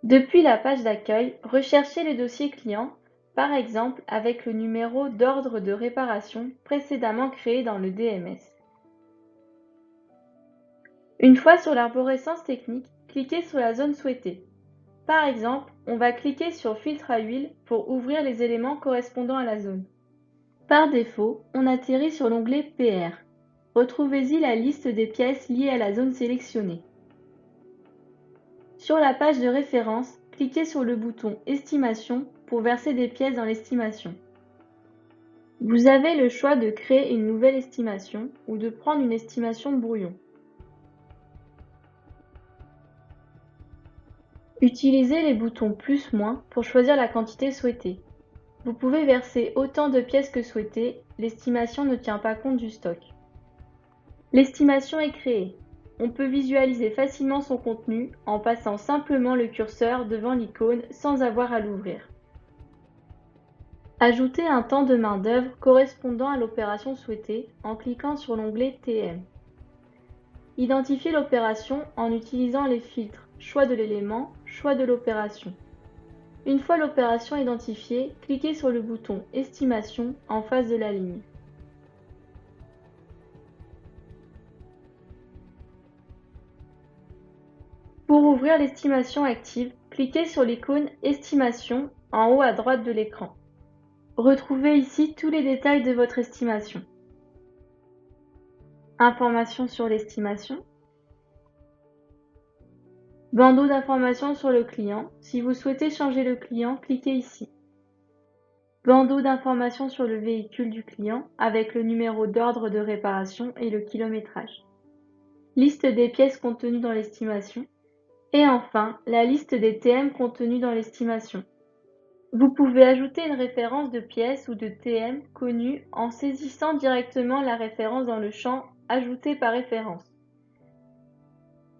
Depuis la page d'accueil, recherchez le dossier client, par exemple avec le numéro d'ordre de réparation précédemment créé dans le DMS. Une fois sur l'arborescence technique, cliquez sur la zone souhaitée. Par exemple, on va cliquer sur Filtre à huile pour ouvrir les éléments correspondant à la zone. Par défaut, on atterrit sur l'onglet PR. Retrouvez-y la liste des pièces liées à la zone sélectionnée. Sur la page de référence, cliquez sur le bouton Estimation pour verser des pièces dans l'estimation. Vous avez le choix de créer une nouvelle estimation ou de prendre une estimation brouillon. Utilisez les boutons plus/moins pour choisir la quantité souhaitée. Vous pouvez verser autant de pièces que souhaité, l'estimation ne tient pas compte du stock. L'estimation est créée. On peut visualiser facilement son contenu en passant simplement le curseur devant l'icône sans avoir à l'ouvrir. Ajoutez un temps de main-d'œuvre correspondant à l'opération souhaitée en cliquant sur l'onglet TM. Identifiez l'opération en utilisant les filtres Choix de l'élément, Choix de l'opération. Une fois l'opération identifiée, cliquez sur le bouton Estimation en face de la ligne. Pour ouvrir l'estimation active, cliquez sur l'icône Estimation en haut à droite de l'écran. Retrouvez ici tous les détails de votre estimation. Informations sur l'estimation. Bandeau d'informations sur le client. Si vous souhaitez changer le client, cliquez ici. Bandeau d'informations sur le véhicule du client avec le numéro d'ordre de réparation et le kilométrage. Liste des pièces contenues dans l'estimation. Et enfin, la liste des TM contenus dans l'estimation. Vous pouvez ajouter une référence de pièce ou de TM connue en saisissant directement la référence dans le champ « Ajouter par référence ».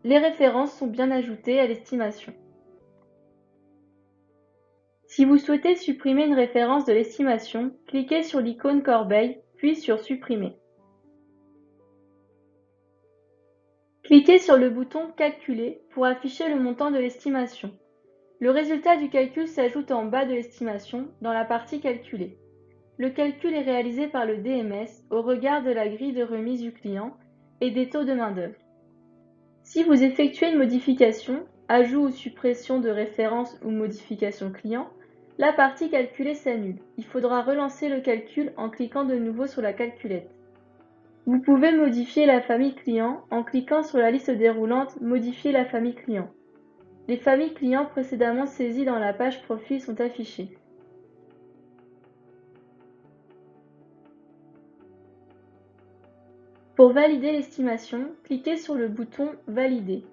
Les références sont bien ajoutées à l'estimation. Si vous souhaitez supprimer une référence de l'estimation, cliquez sur l'icône corbeille, puis sur Supprimer. Cliquez sur le bouton Calculer pour afficher le montant de l'estimation. Le résultat du calcul s'ajoute en bas de l'estimation, dans la partie Calculer. Le calcul est réalisé par le DMS au regard de la grille de remise du client et des taux de main-d'œuvre. Si vous effectuez une modification, ajout ou suppression de référence ou modification client, la partie calculée s'annule. Il faudra relancer le calcul en cliquant de nouveau sur la calculette. Vous pouvez modifier la famille client en cliquant sur la liste déroulante Modifier la famille client. Les familles clients précédemment saisies dans la page Profil sont affichées. Pour valider l'estimation, cliquez sur le bouton Valider.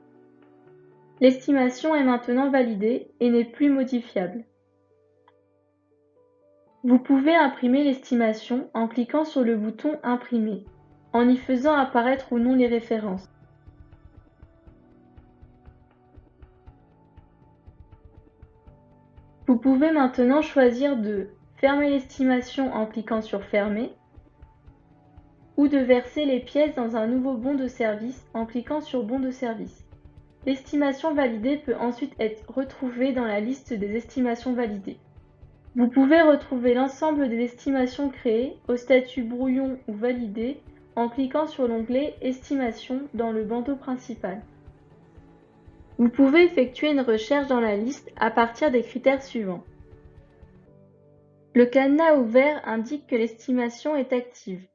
L'estimation est maintenant validée et n'est plus modifiable. Vous pouvez imprimer l'estimation en cliquant sur le bouton Imprimer, en y faisant apparaître ou non les références. Vous pouvez maintenant choisir de fermer l'estimation en cliquant sur Fermer ou de verser les pièces dans un nouveau bon de service en cliquant sur Bon de service. L'estimation validée peut ensuite être retrouvée dans la liste des estimations validées. Vous pouvez retrouver l'ensemble des estimations créées au statut brouillon ou validé en cliquant sur l'onglet Estimation dans le bandeau principal. Vous pouvez effectuer une recherche dans la liste à partir des critères suivants. Le cadenas ouvert indique que l'estimation est active.